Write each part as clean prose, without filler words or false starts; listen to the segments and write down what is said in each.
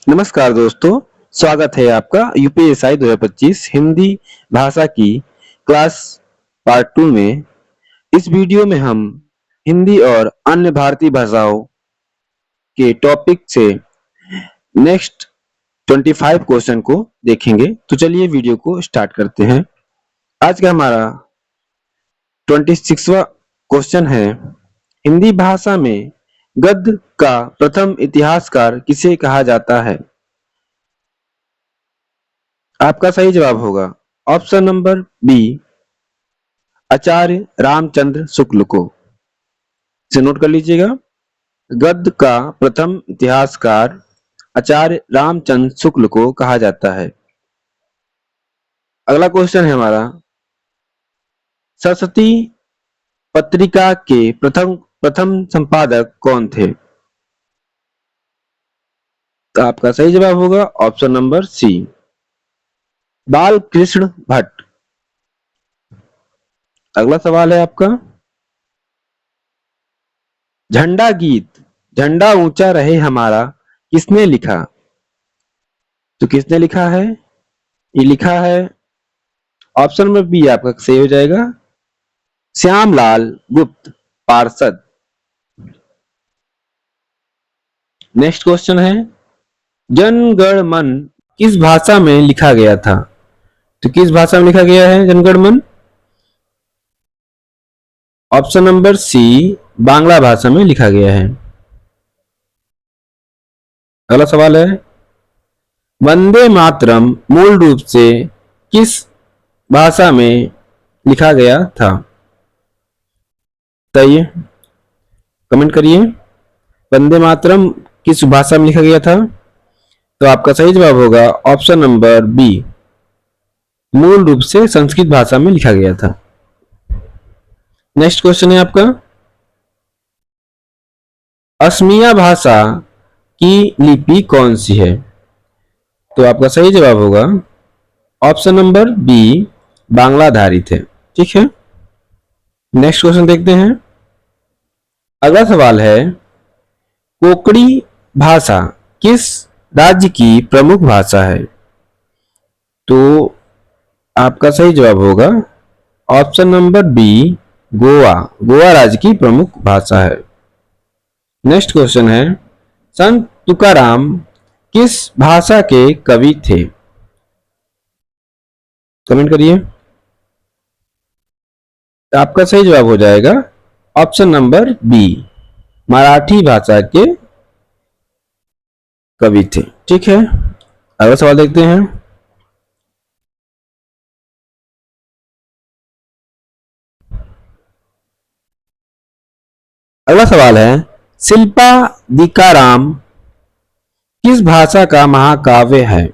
नमस्कार दोस्तों, स्वागत है आपका यूपीएसआई 2025 हिंदी भाषा की क्लास पार्ट 2 में। इस वीडियो में हम हिंदी और अन्य भारतीय भाषाओं के टॉपिक से नेक्स्ट 25 क्वेश्चन को देखेंगे। तो चलिए वीडियो को स्टार्ट करते हैं। आज का हमारा 26वां क्वेश्चन है, हिंदी भाषा में गद्य का प्रथम इतिहासकार किसे कहा जाता है? आपका सही जवाब होगा ऑप्शन नंबर बी, आचार्य रामचंद्र शुक्ल को। इसे नोट कर लीजिएगा। गद्य का प्रथम इतिहासकार आचार्य रामचंद्र शुक्ल को कहा जाता है। अगला क्वेश्चन है हमारा, सरस्वती पत्रिका के प्रथम प्रथम संपादक कौन थे? तो आपका सही जवाब होगा ऑप्शन नंबर सी, बाल कृष्ण भट्ट। अगला सवाल है आपका, झंडा गीत झंडा ऊंचा रहे हमारा किसने लिखा? तो किसने लिखा है? ये लिखा है ऑप्शन नंबर बी, आपका सही हो जाएगा श्यामलाल गुप्त पार्षद। नेक्स्ट क्वेश्चन है, जन गण मन किस भाषा में लिखा गया था? तो किस भाषा में लिखा गया है जन गण मन? ऑप्शन नंबर सी, बांग्ला भाषा में लिखा गया है। अगला सवाल है, वंदे मातरम मूल रूप से किस भाषा में लिखा गया था? बताइए, कमेंट करिए, वंदे मातरम किस भाषा में लिखा गया था? तो आपका सही जवाब होगा ऑप्शन नंबर बी, मूल रूप से संस्कृत भाषा में लिखा गया था। नेक्स्ट क्वेश्चन है आपका, असमिया भाषा की लिपि कौन सी है? तो आपका सही जवाब होगा ऑप्शन नंबर बी, बांग्ला आधारित है। ठीक है, नेक्स्ट क्वेश्चन देखते हैं। अगला सवाल है, कोंकणी भाषा किस राज्य की प्रमुख भाषा है? तो आपका सही जवाब होगा option number B, Goa. Goa राज्य की प्रमुख भाषा है। नेक्स्ट क्वेश्चन है, संत तुकाराम किस भाषा के कवि थे? कमेंट करिए। आपका सही जवाब हो जाएगा ऑप्शन नंबर बी, मराठी भाषा के कवि थे। ठीक है, अगला सवाल देखते हैं। अगला सवाल है, शिल्पादिकाराम किस भाषा का महाकाव्य है?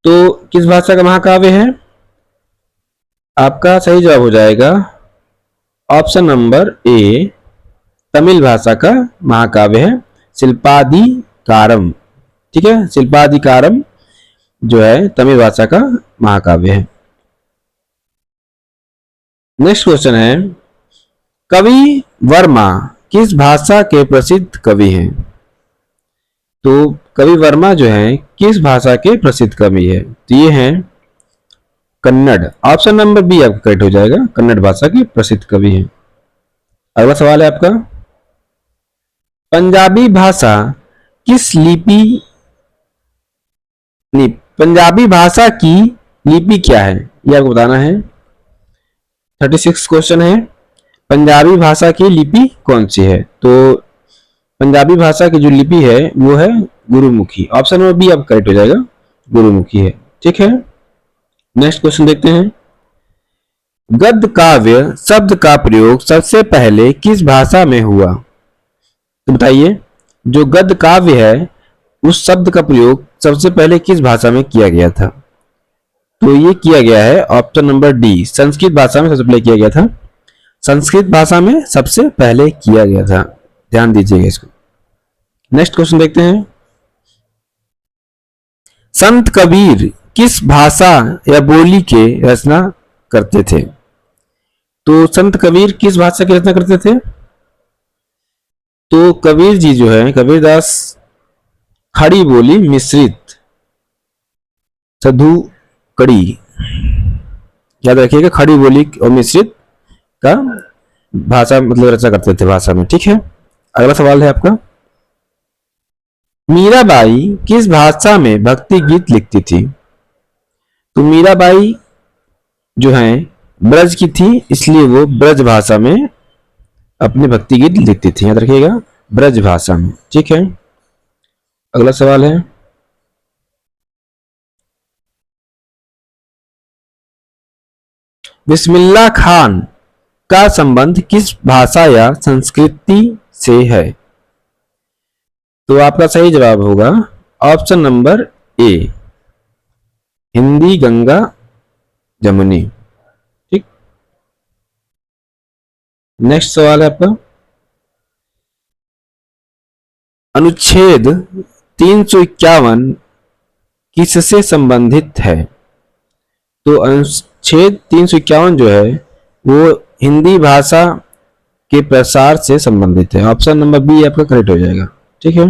तो किस भाषा का महाकाव्य है? आपका सही जवाब हो जाएगा ऑप्शन नंबर ए, तमिल भाषा का महाकाव्य है शिल्पादिकारम। ठीक है, शिल्पादिकारम जो है तमिल भाषा का महाकाव्य है। नेक्स्ट क्वेश्चन है, कवि वर्मा किस भाषा के प्रसिद्ध कवि हैं? तो कवि वर्मा जो है किस भाषा के प्रसिद्ध कवि है? तो ये हैं कन्नड़। ऑप्शन नंबर बी आपका करेक्ट हो जाएगा, कन्नड़ भाषा के प्रसिद्ध कवि हैं। अगला सवाल है आपका, पंजाबी भाषा किस लिपि पंजाबी भाषा की लिपि क्या है? ये आपको बताना है। 36 क्वेश्चन है, पंजाबी भाषा की लिपि कौन सी है? तो पंजाबी भाषा की जो लिपि है वो है गुरुमुखी। ऑप्शन नंबर बी आपका करेक्ट हो जाएगा, गुरुमुखी है। ठीक है, नेक्स्ट क्वेश्चन देखते हैं। गद्य काव्य शब्द का प्रयोग सबसे पहले किस भाषा में हुआ? तो बताइए, जो गद्य काव्य है उस शब्द का प्रयोग सबसे पहले किस भाषा में किया गया था? तो ये किया गया है ऑप्शन नंबर डी, संस्कृत भाषा में सबसे पहले किया गया था। संस्कृत भाषा में सबसे पहले किया गया था, ध्यान दीजिएगा इसको। नेक्स्ट क्वेश्चन देखते हैं, संत कबीर किस भाषा या बोली के रचना करते थे? तो संत कबीर किस भाषा की रचना करते थे? तो कबीर जी जो है, कबीरदास खड़ी बोली मिश्रित सधु कड़ी, याद रखिएगा, खड़ी बोली और मिश्रित का भाषा मतलब रचा करते थे भाषा में। ठीक है, अगला सवाल है आपका, मीराबाई किस भाषा में भक्ति गीत लिखती थी? तो मीराबाई जो है ब्रज की थी, इसलिए वो ब्रज भाषा में अपने भक्ति गीत लिखती थी, याद रखिएगा, ब्रज भाषा में। ठीक है, अगला सवाल है, बिस्मिल्लाह खान का संबंध किस भाषा या संस्कृति से है? तो आपका सही जवाब होगा option number A, Hindi Ganga Jamuni. ठीक, नेक्स्ट सवाल है आपका, अनुच्छेद 351 किससे संबंधित है? तो अनुच्छेद 351 जो है वो हिंदी भाषा के प्रसार से संबंधित है। ऑप्शन नंबर बी आपका करेक्ट हो जाएगा। ठीक है,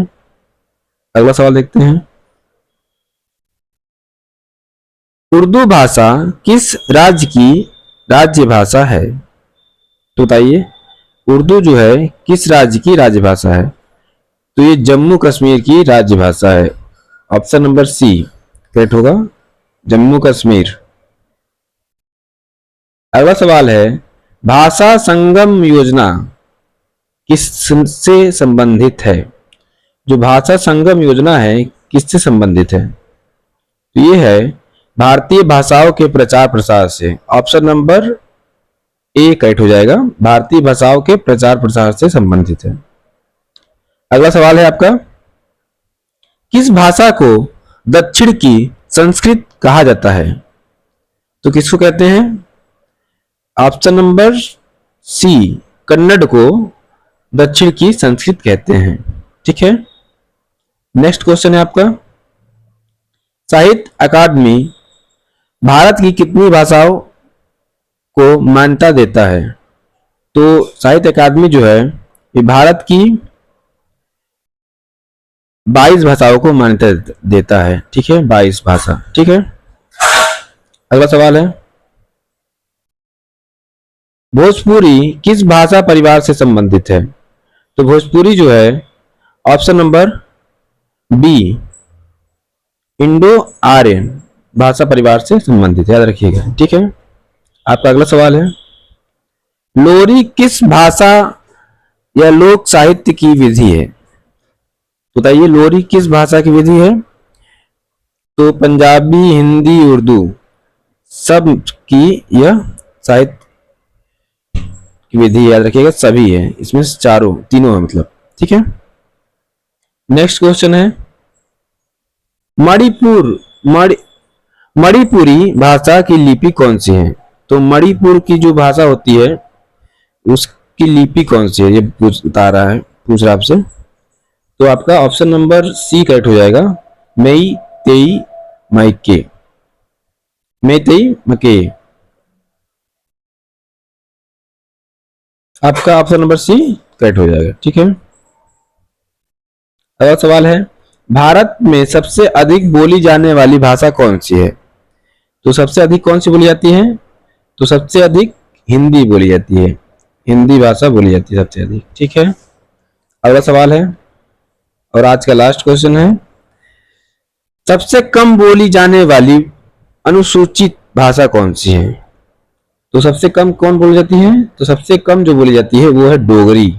अगला सवाल देखते हैं, उर्दू भाषा किस राज्य की राज्य भाषा है? तो बताइए, उर्दू जो है किस राज्य की राज्य भाषा है? तो ये जम्मू कश्मीर की राज्य भाषा है। ऑप्शन नंबर सी करेक्ट होगा, जम्मू कश्मीर। अगला सवाल है, भाषा संगम योजना किससे संबंधित है? जो भाषा संगम योजना है किससे संबंधित है? तो ये है भारतीय भाषाओं के प्रचार प्रसार से। ऑप्शन नंबर ए करेक्ट हो जाएगा, भारतीय भाषाओं के प्रचार प्रसार से संबंधित है। अगला सवाल है आपका, किस भाषा को दक्षिण की संस्कृत कहा जाता है? तो किसको कहते हैं? ऑप्शन नंबर सी, कन्नड़ को दक्षिण की संस्कृत कहते हैं। ठीक है, नेक्स्ट क्वेश्चन है आपका, साहित्य अकादमी भारत की कितनी भाषाओं को मान्यता देता है? तो साहित्य अकादमी जो है ये भारत की 22 भाषाओं को मान्यता देता है। ठीक है, 22 भाषा। ठीक है, अगला सवाल है, भोजपुरी किस भाषा परिवार से संबंधित है? तो भोजपुरी जो है option number B, Indo Aryan भाषा परिवार से संबंधित है, याद रखिएगा। ठीक है, आपका अगला सवाल है, लोरी किस भाषा या लोक साहित्य की विधि है? बताइए, लोरी किस भाषा की विधि है? तो पंजाबी, हिंदी, उर्दू सब की यह साहित्य की विधि, याद रखिएगा, सभी है, इसमें चारों तीनों है मतलब। ठीक है, नेक्स्ट क्वेश्चन है, मणिपुरी भाषा की लिपि कौन सी है? तो मणिपुर की जो भाषा होती है उसकी लिपि कौन सी है, ये पूछ रहा आपसे। तो आपका ऑप्शन नंबर सी करेक्ट हो जाएगा, मई तेई मैके, मेतेई मके। आपका ऑप्शन नंबर सी करेक्ट हो जाएगा। ठीक है, अगला सवाल है, भारत में सबसे अधिक बोली जाने वाली भाषा कौन सी है? तो सबसे अधिक कौन सी बोली जाती है? तो सबसे अधिक हिंदी बोली जाती है, हिंदी भाषा बोली जाती है सबसे अधिक। ठीक है, अगला सवाल है और आज का लास्ट क्वेश्चन है, सबसे कम बोली जाने वाली अनुसूचित भाषा कौन सी है? तो सबसे कम कौन बोली जाती है? तो सबसे कम जो बोली जाती है वो है डोगरी।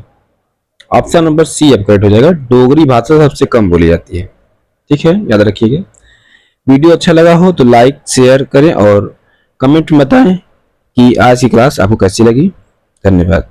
ऑप्शन नंबर सी अब करेक्ट हो जाएगा, डोगरी भाषा सबसे कम बोली जाती है। ठीक है, याद रखिएगा। वीडियो अच्छा लगा हो तो लाइक शेयर करें और कमेंट में बताएं कि आज की क्लास आपको कैसी लगी। धन्यवाद।